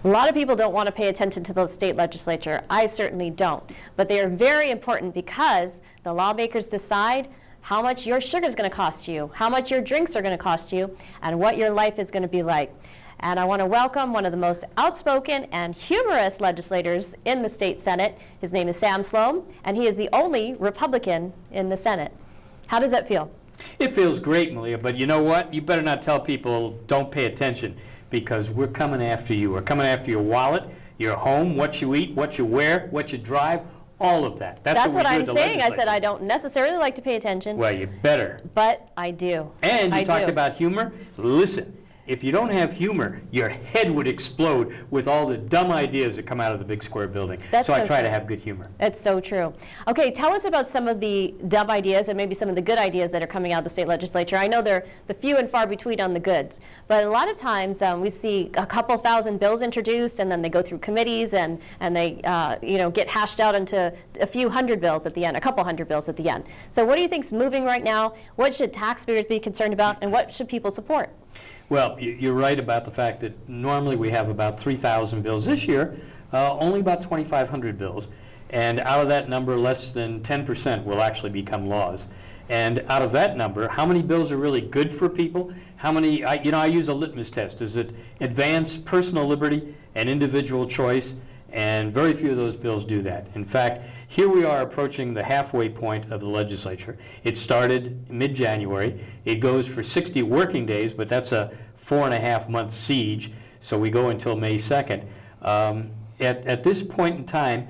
A lot of people don't want to pay attention to the state legislature. I certainly don't. But they are very important because the lawmakers decide how much your sugar is going to cost you, how much your drinks are going to cost you, and what your life is going to be like. And I want to welcome one of the most outspoken and humorous legislators in the state Senate. His name is Sam Slom, and he is the only Republican in the Senate. How does that feel? It feels great, Malia, but you know what? You better not tell people don't pay attention, because we're coming after you. We're coming after your wallet, your home, what you eat, what you wear, what you drive, all of that. That's what I'm saying. I said I don't necessarily like to pay attention. Well, you better. But I do. And you talked about humor. Listen. If you don't have humor, your head would explode with all the dumb ideas that come out of the big square building. So I try to have good humor. That's so true. Okay, tell us about some of the dumb ideas and maybe some of the good ideas that are coming out of the state legislature. I know they're the few and far between on the goods, but a lot of times we see a couple thousand bills introduced, and then they go through committees, and they get hashed out into a few hundred bills at the end, a couple hundred bills at the end. So what do you think is moving right now? What should taxpayers be concerned about, and what should people support? Well, you're right about the fact that normally we have about 3,000 bills. This year, only about 2,500 bills. And out of that number, less than 10% will actually become laws. And out of that number, how many bills are really good for people? How many, I use a litmus test. Does it advance personal liberty and individual choice? And very few of those bills do that. In fact, here we are approaching the halfway point of the legislature. It started mid-January. It goes for 60 working days, but that's a 4.5-month siege, so we go until May 2nd. At this point in time,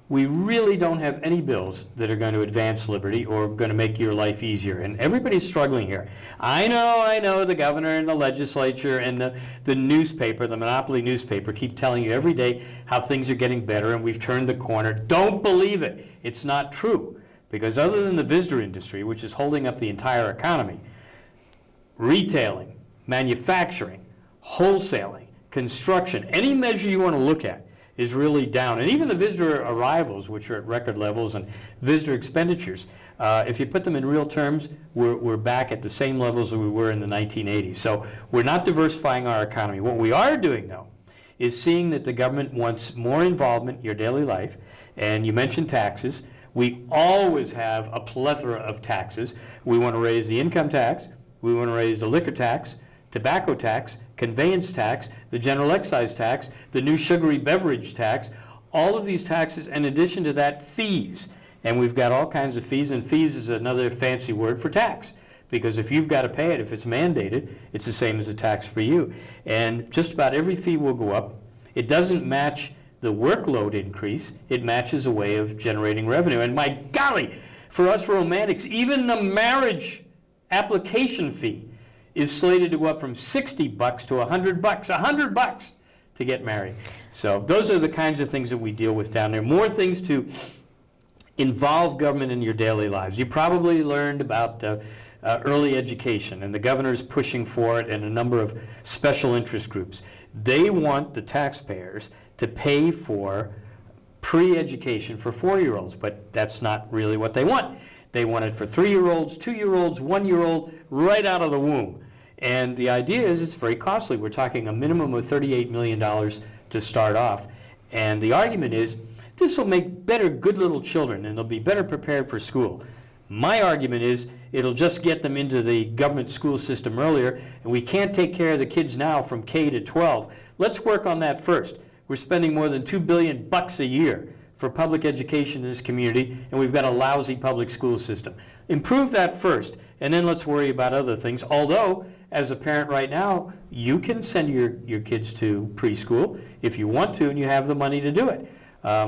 we really don't have any bills that are going to advance liberty or going to make your life easier. And everybody's struggling here. I know the governor and the legislature and the newspaper, the monopoly newspaper, keep telling you every day how things are getting better and we've turned the corner. Don't believe it. It's not true. Because other than the visitor industry, which is holding up the entire economy, retailing, manufacturing, wholesaling, construction, any measure you want to look at, is really down. And even the visitor arrivals, which are at record levels, and visitor expenditures, if you put them in real terms, we're back at the same levels that we were in the 1980s. So we're not diversifying our economy. What we are doing, though, is seeing that the government wants more involvement in your daily life. And you mentioned taxes. We always have a plethora of taxes. We want to raise the income tax. We want to raise the liquor tax, tobacco tax, conveyance tax, the general excise tax, the new sugary beverage tax, all of these taxes, in addition to that, fees. And we've got all kinds of fees, and fees is another fancy word for tax. Because if you've got to pay it, if it's mandated, it's the same as a tax for you. And just about every fee will go up. It doesn't match the workload increase. It matches a way of generating revenue. And my golly, for us romantics, even the marriage application fee is slated to go up from $60 to $100, $100 to get married. So those are the kinds of things that we deal with down there. More things to involve government in your daily lives. You probably learned about early education, and the governor's pushing for it, and a number of special interest groups. They want the taxpayers to pay for pre-education for 4-year-olds, but that's not really what they want. They want it for 3-year-olds, 2-year-olds, 1-year-old, right out of the womb. And the idea is it's very costly. We're talking a minimum of $38 million to start off. And the argument is this will make better good little children, and they'll be better prepared for school. My argument is it'll just get them into the government school system earlier, and we can't take care of the kids now from K to 12. Let's work on that first. We're spending more than $2 billion a year for public education in this community, and we've got a lousy public school system. Improve that first, and then let's worry about other things. Although, as a parent right now, you can send your kids to preschool if you want to and you have the money to do it.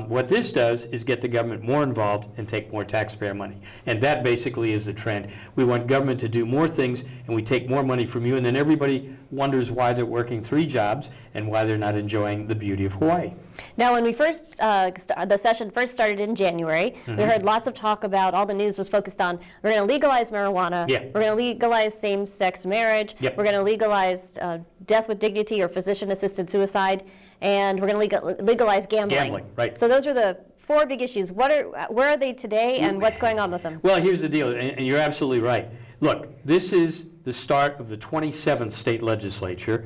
What this does is get the government more involved and take more taxpayer money. And that basically is the trend. We want government to do more things, and we take more money from you, and then everybody wonders why they're working 3 jobs and why they're not enjoying the beauty of Hawaii. Now, when we first, the session first started in January, we heard lots of talk about, all the news was focused on, we're going to legalize marijuana, we're going to legalize same-sex marriage, we're going to legalize death with dignity or physician-assisted suicide, and we're going to legalize gambling. Gambling, right. So those are the 4 big issues. Where are they today, and what's going on with them? Well, here's the deal, and you're absolutely right. Look, this is the start of the 27th state legislature.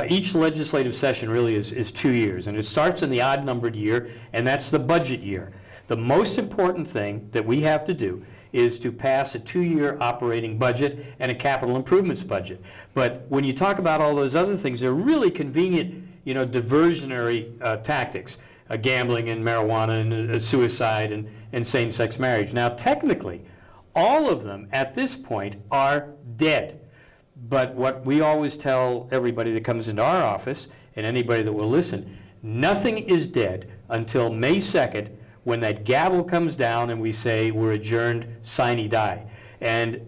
Each legislative session really is 2 years, and it starts in the odd-numbered year, and that's the budget year. The most important thing that we have to do is to pass a 2-year operating budget and a capital improvements budget. But when you talk about all those other things, they're really convenient, diversionary tactics, gambling and marijuana and suicide and same-sex marriage. Now, technically, all of them at this point are dead. But what we always tell everybody that comes into our office, and anybody that will listen, nothing is dead until May 2nd, when that gavel comes down and we say we're adjourned, sine die. And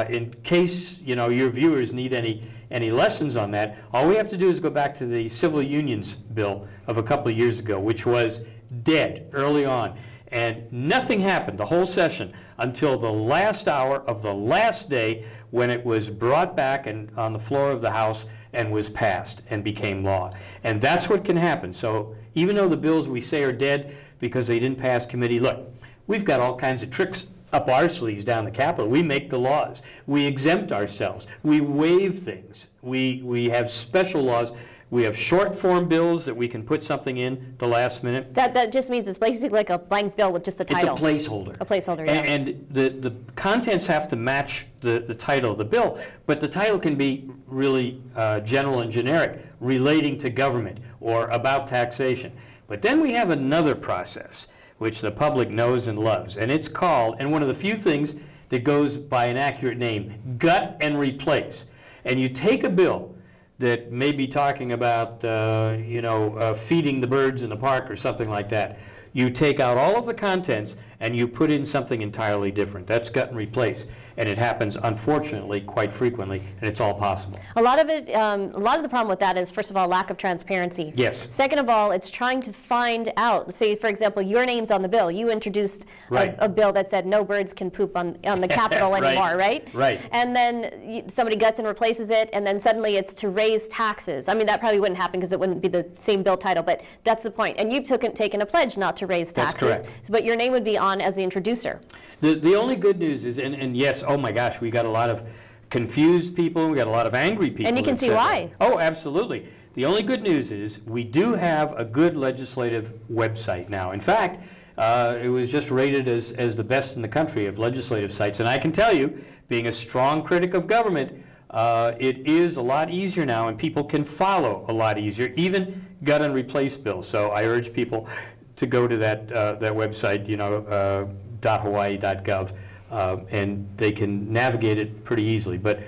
in case your viewers need any lessons on that, all we have to do is go back to the civil unions bill of a couple of years ago, which was dead early on. And nothing happened the whole session until the last hour of the last day, when it was brought back and on the floor of the House and was passed and became law. And that's what can happen. So even though the bills we say are dead because they didn't pass committee, look, we've got all kinds of tricks up our sleeves down the Capitol. We make the laws. We exempt ourselves. We waive things. We have special laws. We have short form bills that we can put something in the last minute. That just means it's basically like a blank bill with just a title. It's a placeholder. A placeholder, yeah. And the contents have to match the title of the bill, but the title can be really general and generic, relating to government or about taxation. But then we have another process, which the public knows and loves, and it's called, and one of the few things that goes by an accurate name, gut and replace. And you take a bill that may be talking about, feeding the birds in the park or something like that. You take out all of the contents and you put in something entirely different. That's gut and replace. And it happens, unfortunately, quite frequently, and it's all possible. A lot of the problem with that is, first of all, lack of transparency. Yes. Second of all, it's trying to find out, say, for example, your name's on the bill. You introduced a bill that said no birds can poop on the Capitol anymore, right? Right. And then somebody guts and replaces it, and then suddenly it's to raise taxes. I mean, that probably wouldn't happen because it wouldn't be the same bill title, but that's the point. And you've taken a pledge not to raise taxes. That's correct. But your name would be on as the introducer. The only good news is, and yes, oh my gosh, we got a lot of confused people, we got a lot of angry people. And you can see why. Oh, absolutely. The only good news is we do have a good legislative website now. In fact, it was just rated as the best in the country of legislative sites. And I can tell you, being a strong critic of government, it is a lot easier now, and people can follow a lot easier, even gut and replace bills. So I urge people to go to that website, .hawaii.gov, and they can navigate it pretty easily. But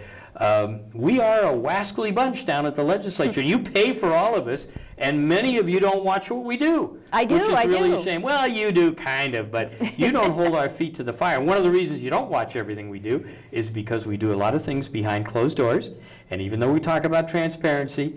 we are a wascally bunch down at the legislature. You pay for all of us, and many of you don't watch what we do. I do, which is I really do. a shame. Well, you do, kind of, but you don't hold our feet to the fire. One of the reasons you don't watch everything we do is because we do a lot of things behind closed doors, and even though we talk about transparency,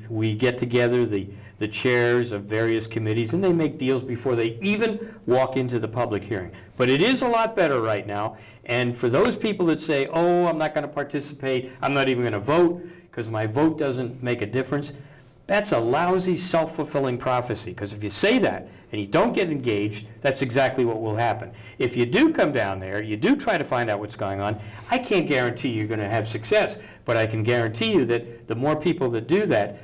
we get together the chairs of various committees, and they make deals before they even walk into the public hearing. But it is a lot better right now, and for those people that say, oh, I'm not going to participate, I'm not even going to vote because my vote doesn't make a difference, that's a lousy self-fulfilling prophecy, because if you say that and you don't get engaged, that's exactly what will happen. If you do come down there, you do try to find out what's going on, I can't guarantee you're going to have success, but I can guarantee you that the more people that do that,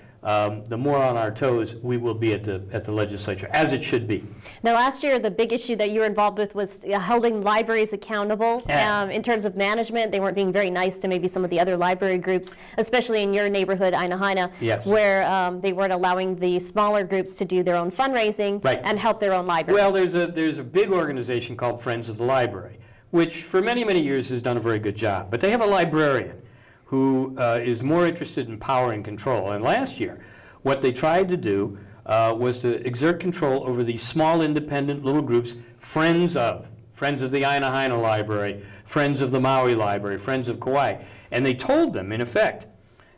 the more on our toes we will be at the legislature, as it should be. Now, last year, the big issue that you were involved with was holding libraries accountable in terms of management. They weren't being very nice to maybe some of the other library groups, especially in your neighborhood, Ainahaina, yes, where they weren't allowing the smaller groups to do their own fundraising and help their own library. Well, there's a big organization called Friends of the Library, which for many, many years has done a very good job. But they have a librarian who is more interested in power and control. And last year, what they tried to do was to exert control over these small independent little groups, Friends of the Ainahaina Library, Friends of the Maui Library, Friends of Kauai. And they told them, in effect,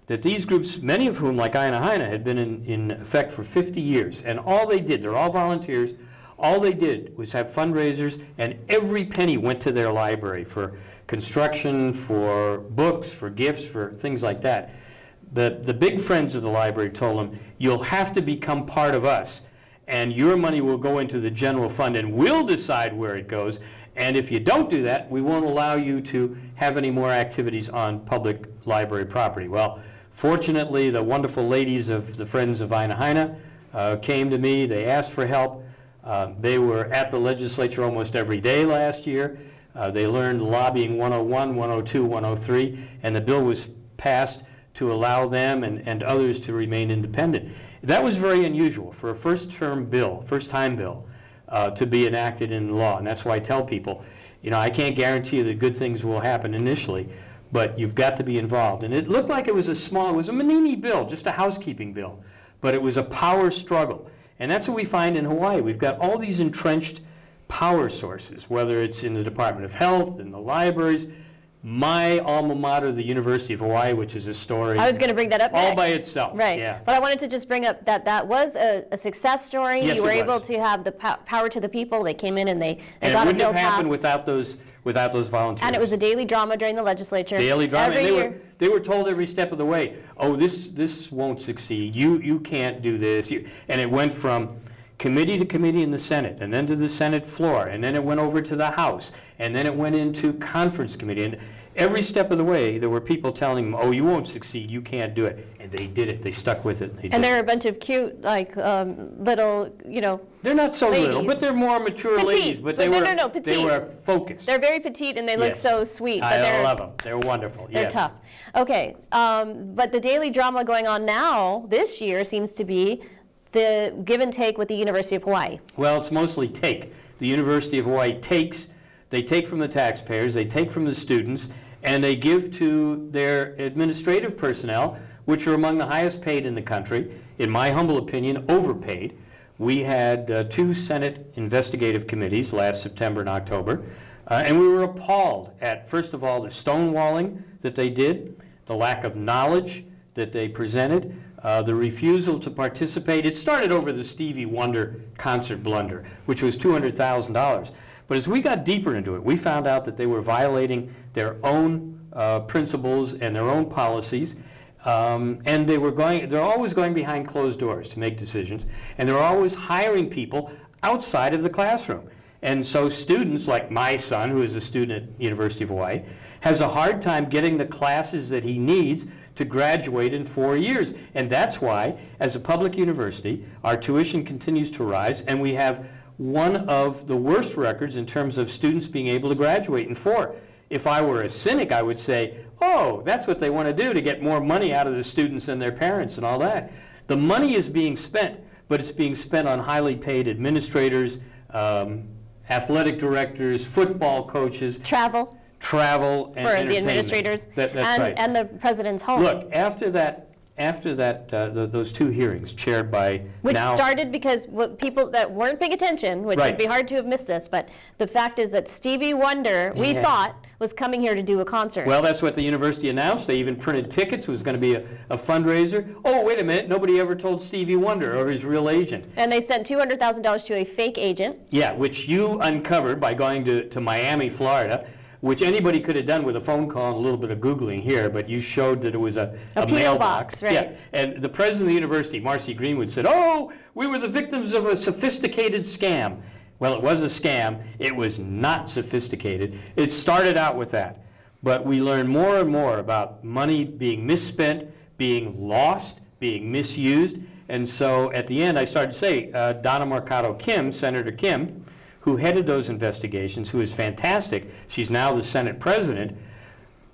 that these groups, many of whom, like Ainahaina, had been in effect for 50 years. And all they did, they're all volunteers, all they did was have fundraisers, and every penny went to their library for construction, for books, for gifts, for things like that. The big Friends of the Library told them, you'll have to become part of us, and your money will go into the general fund, and we'll decide where it goes. And if you don't do that, we won't allow you to have any more activities on public library property. Well, Fortunately, the wonderful ladies of the Friends of Ina Hina came to me. They asked for help. They were at the legislature almost every day last year. They learned lobbying 101, 102, 103, and the bill was passed to allow them and others to remain independent. That was very unusual for a first-time bill, to be enacted in law. And that's why I tell people, you know, I can't guarantee you that good things will happen initially, but you've got to be involved. And it looked like it was a Manini bill, just a housekeeping bill, but it was a power struggle. And that's what we find in Hawaii. We've got all these entrenched power sources, whether it's in the Department of Health, in the libraries. My alma mater, the University of Hawaii, which is a story. I was going to bring that up all next. by itself. Right. Yeah. But I wanted to just bring up that that was a success story. Yes, you were it able was. to have the power to the people. They came in and they And got it a wouldn't bill have happened passed. without those volunteers. And it was a daily drama during the legislature. Daily drama. Every And year. they were told every step of the way, oh, this won't succeed. You can't do this. And it went from committee to committee in the Senate, and then to the Senate floor, and then it went over to the House, and then it went into conference committee. And every step of the way, there were people telling them, oh, you won't succeed, you can't do it. And they did it. They stuck with it. And there are a bunch of cute, like, little, you know, they're not so ladies. little, but they're more mature Petite. ladies. But they No, were, no, no, petite. they were focused. they're very petite and they look Yes. so sweet. But I love them. They're wonderful. They're yes. tough. Okay, but the daily drama going on now, this year, seems to be the give and take with the University of Hawaii. Well, it's mostly take. The University of Hawaii takes. They take from the taxpayers, they take from the students, and they give to their administrative personnel, which are among the highest paid in the country, in my humble opinion, overpaid. We had 2 Senate investigative committees last September and October, and we were appalled at, first of all, the stonewalling that they did, the lack of knowledge that they presented, the refusal to participate. It started over the Stevie Wonder concert blunder, which was $200,000. But as we got deeper into it, we found out that they were violating their own principles and their own policies. And they're always going behind closed doors to make decisions. And they're always hiring people outside of the classroom. And so students, like my son, who is a student at University of Hawaii, has a hard time getting the classes that he needs to graduate in 4 years. And that's why, as a public university, our tuition continues to rise, and we have one of the worst records in terms of students being able to graduate in 4. If I were a cynic, I would say, oh, that's what they want to do, to get more money out of the students and their parents and all that. The money is being spent, but it's being spent on highly paid administrators, athletic directors, football coaches. Travel And for the entertainment. administrators That's right. and the president's home. Look, after that, those 2 hearings chaired by Which started because people that weren't paying attention, which Right. would be hard to have missed this, but the fact is that Stevie Wonder, we Yeah. thought, was coming here to do a concert. Well, that's what the university announced. They even printed tickets. It was going to be a fundraiser. Oh, wait a minute. Nobody ever told Stevie Wonder or his real agent. And they sent $200,000 to a fake agent. Yeah, which you uncovered by going to Miami, Florida, which anybody could have done with a phone call and a little bit of Googling here, but you showed that it was a P.O. mailbox. box, right. Yeah, and the president of the university, Marcy Greenwood, said, oh, we were the victims of a sophisticated scam. Well, it was a scam. It was not sophisticated. It started out with that. But we learned more and more about money being misspent, being lost, being misused. And so at the end, I started to say, Donna Mercado Kim, Senator Kim, who headed those investigations, who is fantastic. She's now the Senate president.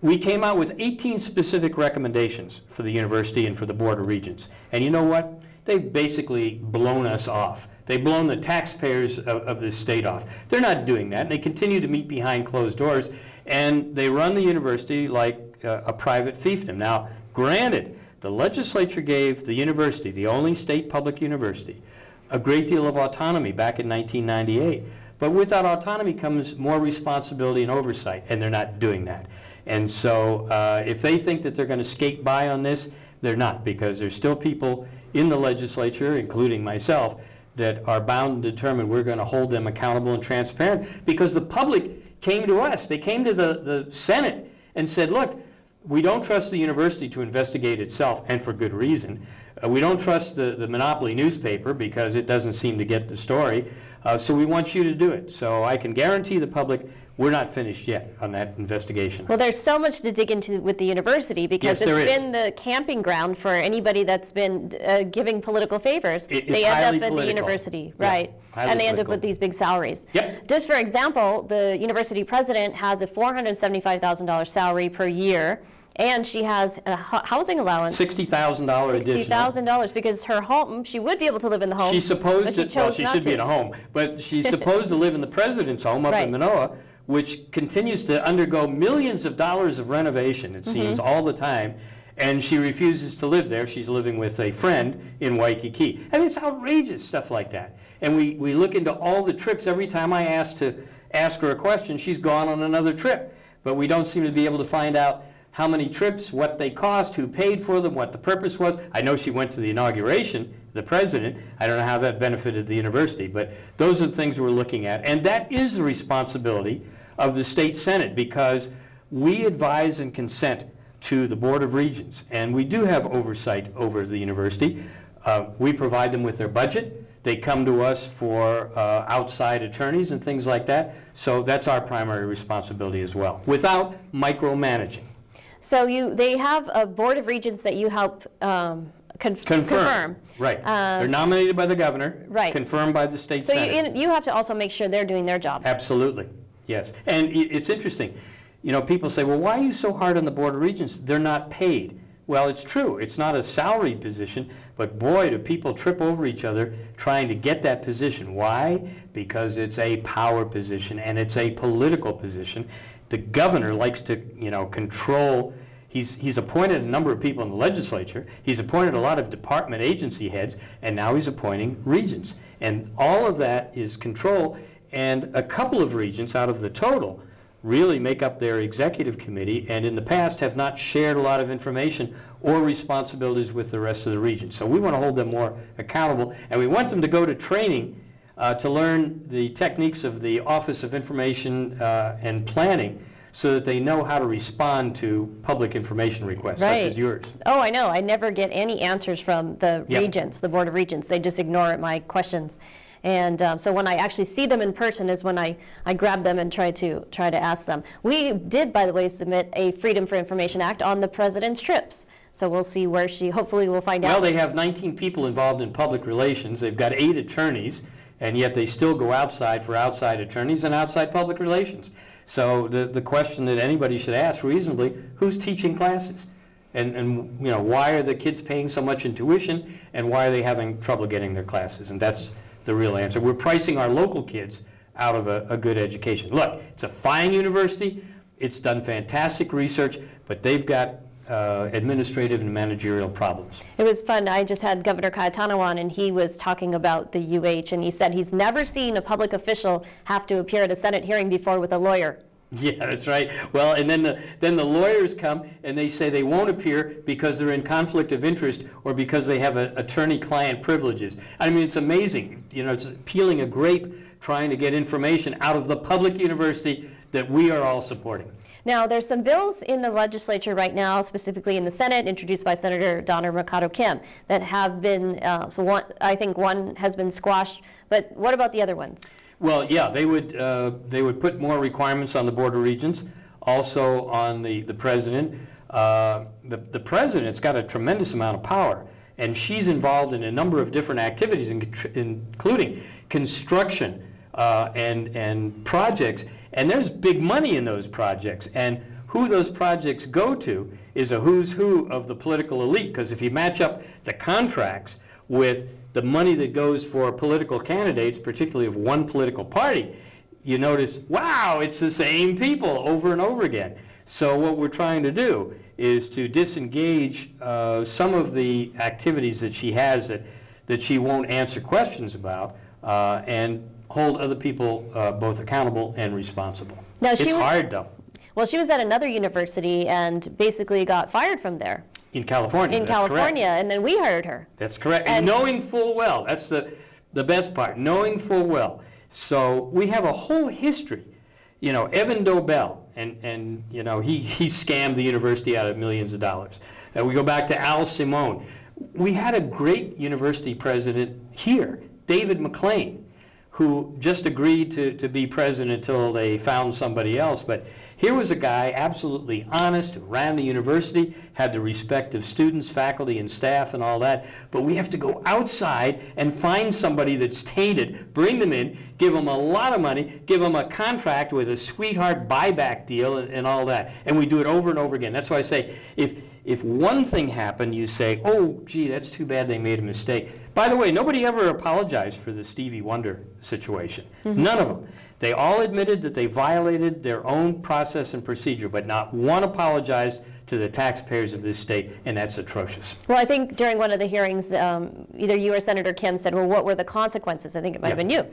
We came out with 18 specific recommendations for the university and for the Board of Regents. And you know what? They've basically blown us off. They've blown the taxpayers of this state off. They're not doing that. And they continue to meet behind closed doors. And they run the university like a private fiefdom. Now, granted, the legislature gave the university, the only state public university, a great deal of autonomy back in 1998. But with that autonomy comes more responsibility and oversight, and they're not doing that. And so if they think that they're going to skate by on this, they're not, because there's still people in the legislature, including myself, that are bound and determined we're going to hold them accountable and transparent, because the public came to us. They came to the Senate and said, look, we don't trust the university to investigate itself, and for good reason. We don't trust the monopoly newspaper because it doesn't seem to get the story. So we want you to do it. So I can guarantee the public we're not finished yet on that investigation. Well, there's so much to dig into with the university because Yes, it's been the camping ground for anybody that's been giving political favors. They end up at the university, right? And they end up with these big salaries. Yep. Just for example, the university president has a $475,000 salary per year, and she has a housing allowance. $60,000 additional. $60,000 because her home, she would be able to live in the home. She's supposed to, well, she should to. be in a home, but she's supposed to live in the president's home up in Manoa, which continues to undergo millions of dollars of renovation, it seems, all the time, and she refuses to live there. She's living with a friend in Waikiki. I mean, it's outrageous stuff like that. And we look into all the trips. Every time I ask her a question, she's gone on another trip. But we don't seem to be able to find out how many trips, what they cost, who paid for them, what the purpose was. I know she went to the inauguration, the president. I don't know how that benefited the university, but those are the things we're looking at. And that is the responsibility of the state senate, because we advise and consent to the Board of Regents, and we do have oversight over the university. We provide them with their budget. They come to us for outside attorneys and things like that. So that's our primary responsibility as well, without micromanaging. So they have a Board of Regents that you help confirm. Right. They're nominated by the governor, confirmed by the state senate. So you have to also make sure they're doing their job. Absolutely. Yes. And it's interesting. You know, people say, well, why are you so hard on the Board of Regents? They're not paid. Well, it's true. It's not a salaried position, but boy, do people trip over each other trying to get that position. Why? Because it's a power position and it's a political position. The governor likes to, you know, control. He's appointed a number of people in the legislature. He's appointed a lot of department agency heads, and now he's appointing regents. And all of that is control. And a couple of regents out of the total really make up their executive committee, and in the past have not shared a lot of information or responsibilities with the rest of the regents. So we want to hold them more accountable, and we want them to go to training to learn the techniques of the Office of Information and Planning, so that they know how to respond to public information requests, such as yours. Oh, I know. I never get any answers from the regents, the Board of Regents. They just ignore my questions. And so when I actually see them in person is when I grab them and try to ask them. We did, by the way, submit a Freedom for Information Act on the president's trips. So we'll see where hopefully we'll find out. Well, they have 19 people involved in public relations. They've got 8 attorneys, and yet they still go outside for outside attorneys and outside public relations. So the question that anybody should ask reasonably, who's teaching classes? And you know, why are the kids paying so much in tuition, and why are they having trouble getting their classes? And that's the real answer. We're pricing our local kids out of a good education. Look, it's a fine university. It's done fantastic research, but they've got administrative and managerial problems. It was fun. I just had Governor Cayetano on, and he was talking about the UH, and he said he's never seen a public official have to appear at a Senate hearing before with a lawyer. Yeah, that's right. Well, and then the lawyers come and they say they won't appear because they're in conflict of interest or because they have attorney-client privileges. I mean, it's amazing. You know, it's peeling a grape trying to get information out of the public university that we are all supporting. Now, there's some bills in the legislature right now, specifically in the Senate, introduced by Senator Donna Mercado Kim, that have been, I think one has been squashed, but what about the other ones? Well, yeah, they would put more requirements on the Board of Regents, also on the president. The president's got a tremendous amount of power, and she's involved in a number of different activities, including construction and projects. And there's big money in those projects, and who those projects go to is a who's who of the political elite, because if you match up the contracts with the money that goes for political candidates, particularly of one political party, you notice, wow, it's the same people over and over again. So what we're trying to do is to disengage some of the activities that she has that she won't answer questions about, and hold other people both accountable and responsible. Now, it's hard, though. Well, she was at another university and basically got fired from there. In California. In California, and then we hired her. That's correct. And knowing full well, that's the best part, knowing full well. So we have a whole history. You know, Evan Dobell, and you know, he scammed the university out of millions of dollars. We go back to Al Simone. We had a great university president here, David McLean, who just agreed to be president until they found somebody else. But here was a guy absolutely honest, ran the university, had the respect of students, faculty, and staff and all that. But we have to go outside and find somebody that's tainted, bring them in, give them a lot of money, give them a contract with a sweetheart buyback deal and all that. And we do it over and over again. That's why I say, if one thing happened, you say, oh, gee, that's too bad they made a mistake. By the way, nobody ever apologized for the Stevie Wonder situation. None of them. They all admitted that they violated their own process and procedure, but not one apologized to the taxpayers of this state, and that's atrocious. Well, I think during one of the hearings, either you or Senator Kim said, well, what were the consequences? I think it might have been you.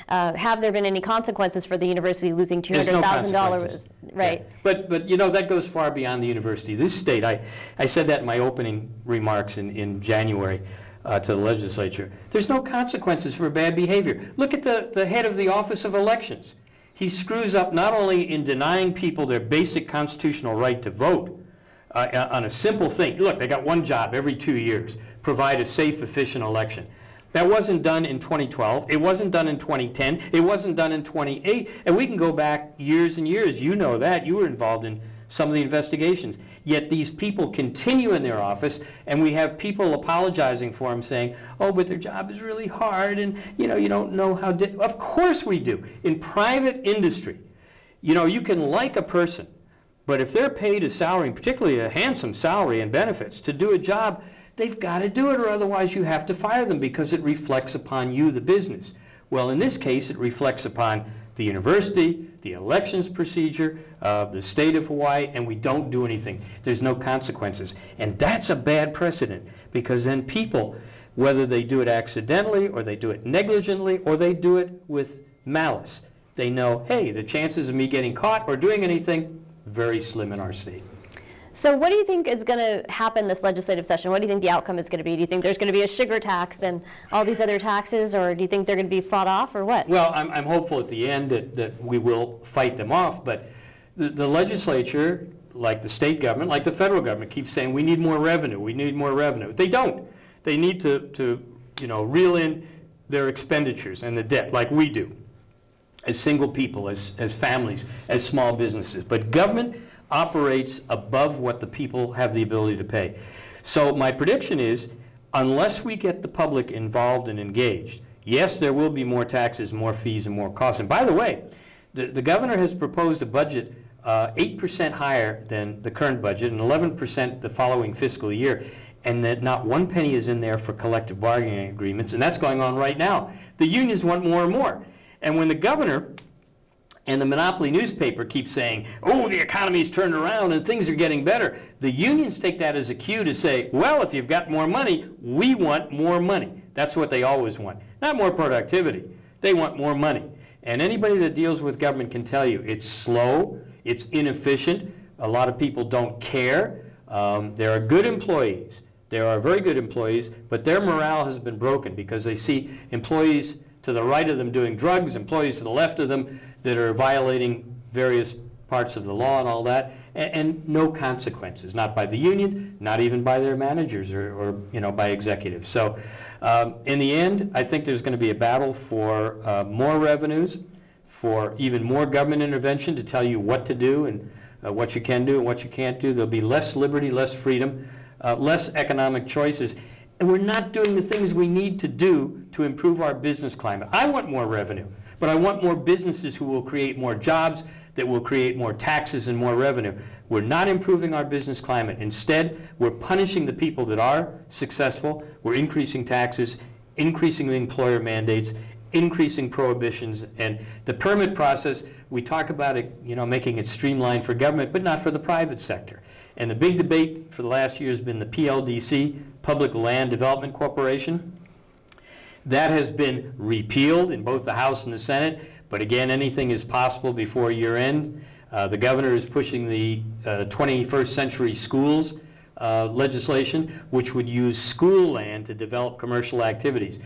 Have there been any consequences for the university losing $200,000? Right. Yeah. But you know, that goes far beyond the university. This state, I said that in my opening remarks in January to the legislature. There's no consequences for bad behavior. Look at the head of the Office of Elections. He screws up not only in denying people their basic constitutional right to vote, on a simple thing. Look, they got one job every 2 years, provide a safe, efficient election. That wasn't done in 2012. It wasn't done in 2010. It wasn't done in 2008. And we can go back years and years. You know that. You were involved in some of the investigations. Yet these people continue in their office, and we have people apologizing for them, saying, oh, but their job is really hard, and you know, you don't know how. Of course we do. In private industry, you know, you can like a person, but if they're paid a salary, particularly a handsome salary and benefits, to do a job, they've got to do it, or otherwise you have to fire them because it reflects upon you, the business. Well, in this case, it reflects upon the university, the elections procedure, the state of Hawaii, and we don't do anything. There's no consequences. And that's a bad precedent, because then people, whether they do it accidentally or they do it negligently or they do it with malice, they know, hey, the chances of me getting caught or doing anything, very slim in our state. So what do you think is going to happen this legislative session? What do you think the outcome is going to be? Do you think there's going to be a sugar tax and all these other taxes, or do you think they're going to be fought off, or what? Well, I'm hopeful at the end that we will fight them off, but the legislature, like the state government, like the federal government, keeps saying we need more revenue, we need more revenue. They don't. They need to you know, reel in their expenditures and the debt like we do, as single people, as families, as small businesses. But government operates above what the people have the ability to pay. So my prediction is, unless we get the public involved and engaged, yes, there will be more taxes, more fees, and more costs. And by the way, the governor has proposed a budget 8% higher than the current budget and 11% the following fiscal year, and that not one penny is in there for collective bargaining agreements, and that's going on right now. The unions want more and more. And when the governor and the monopoly newspaper keep saying, oh, the economy's turned around and things are getting better, the unions take that as a cue to say, well, if you've got more money, we want more money. That's what they always want. Not more productivity. They want more money. And anybody that deals with government can tell you it's slow, it's inefficient, a lot of people don't care. There are good employees. There are very good employees, but their morale has been broken because they see employees to the right of them doing drugs, employees to the left of them that are violating various parts of the law and all that, and no consequences, not by the union, not even by their managers or you know, by executives. So in the end, I think there's going to be a battle for more revenues, for even more government intervention to tell you what to do and what you can do and what you can't do. There'll be less liberty, less freedom, less economic choices. And we're not doing the things we need to do to improve our business climate. I want more revenue, but I want more businesses who will create more jobs, that will create more taxes and more revenue. We're not improving our business climate. Instead, we're punishing the people that are successful. We're increasing taxes, increasing employer mandates, increasing prohibitions, and the permit process, we talk about it, you know, making it streamlined for government, but not for the private sector. And the big debate for the last year has been the PLDC, Public Land Development Corporation. That has been repealed in both the House and the Senate, but again, anything is possible before year end. The governor is pushing the 21st Century Schools legislation, which would use school land to develop commercial activities.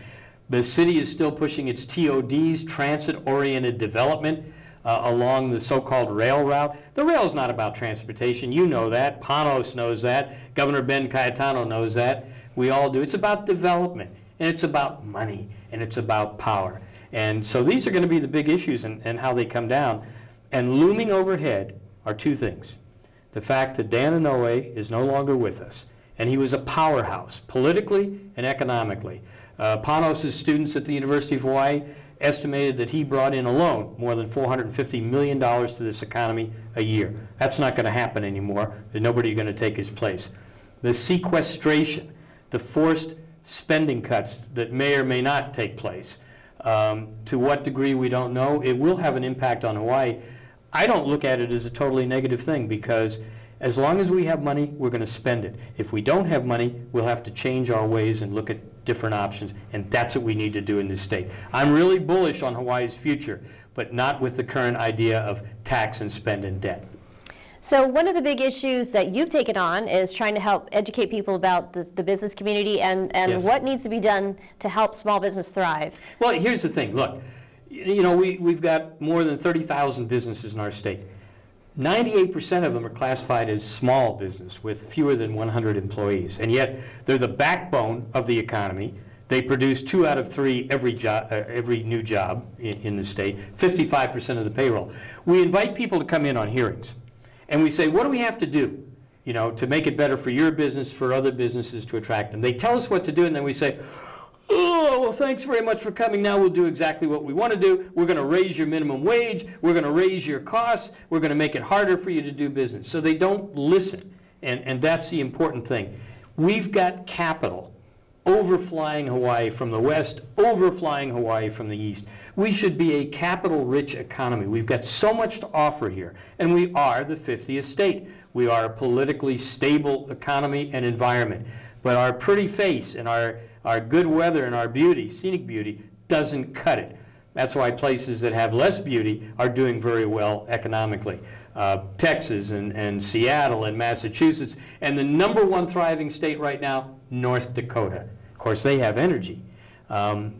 The city is still pushing its TODs, transit-oriented development, along the so-called rail route. The rail is not about transportation. You know that. Panos knows that. Governor Ben Cayetano knows that. We all do. It's about development, and it's about money, and it's about power. And so these are going to be the big issues and how they come down. And looming overhead are two things. The fact that Dan Inouye is no longer with us, and he was a powerhouse politically and economically. Panos' students at the University of Hawaii estimated that he brought in alone more than $450 million to this economy a year. That's not going to happen anymore. There's nobody going to take his place. The sequestration, the forced spending cuts that may or may not take place, to what degree we don't know, it will have an impact on Hawaii. I don't look at it as a totally negative thing, because as long as we have money, we're going to spend it. If we don't have money, we'll have to change our ways and look at different options, and that's what we need to do in this state. I'm really bullish on Hawaii's future, but not with the current idea of tax and spend and debt. So one of the big issues that you've taken on is trying to help educate people about the business community and Yes. what needs to be done to help small business thrive. Well, here's the thing. Look, you know, we've got more than 30,000 businesses in our state. 98% of them are classified as small business with fewer than 100 employees, and yet they're the backbone of the economy. They produce 2 out of 3 every new job in the state, 55% of the payroll. We invite people to come in on hearings, and we say, what do we have to do, you know, to make it better for your business, for other businesses, to attract them? They tell us what to do, and then we say, oh, well, thanks very much for coming. Now we'll do exactly what we want to do. We're going to raise your minimum wage. We're going to raise your costs. We're going to make it harder for you to do business. So they don't listen, and that's the important thing. We've got capital overflying Hawaii from the west, overflying Hawaii from the east. We should be a capital-rich economy. We've got so much to offer here, and we are the 50th state. We are a politically stable economy and environment. But our pretty face and our good weather and our beauty, scenic beauty, doesn't cut it. That's why places that have less beauty are doing very well economically. Texas and Seattle and Massachusetts, and the #1 thriving state right now, North Dakota. Of course, they have energy.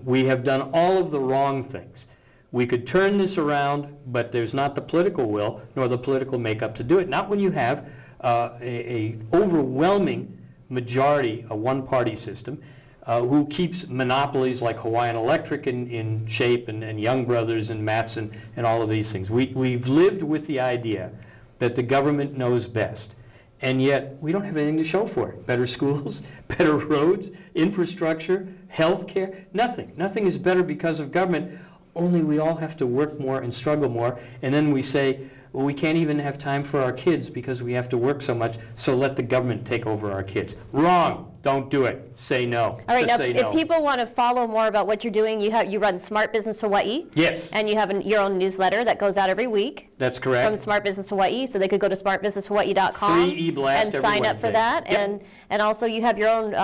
We have done all of the wrong things. We could turn this around, but there's not the political will nor the political makeup to do it. Not when you have an overwhelming majority, a one-party system, who keeps monopolies like Hawaiian Electric in shape, and Young Brothers and Matson and all of these things. We've lived with the idea that the government knows best, and yet we don't have anything to show for it. Better schools, better roads, infrastructure, health care, nothing. Nothing is better because of government, only we all have to work more and struggle more, and then we say, well, we can't even have time for our kids because we have to work so much, so let the government take over our kids. Wrong. Don't do it. Say no. All right, Just now, say if no. people want to follow more about what you're doing, you run Smart Business Hawaii. Yes. And you have your own newsletter that goes out every week. That's correct. From Smart Business Hawaii, so they could go to smartbusinesshawaii.com. Free e-blast and every sign up for Wednesday. that. Yep. And also you have your own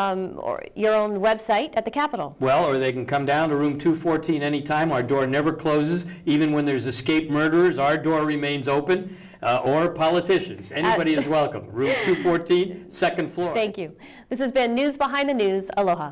website at the Capitol. Well, or they can come down to room 214 anytime. Our door never closes. Even when there's escaped murderers, our door remains open. Or politicians. Anybody is welcome. Room 214, second floor. Thank you. This has been News Behind the News. Aloha.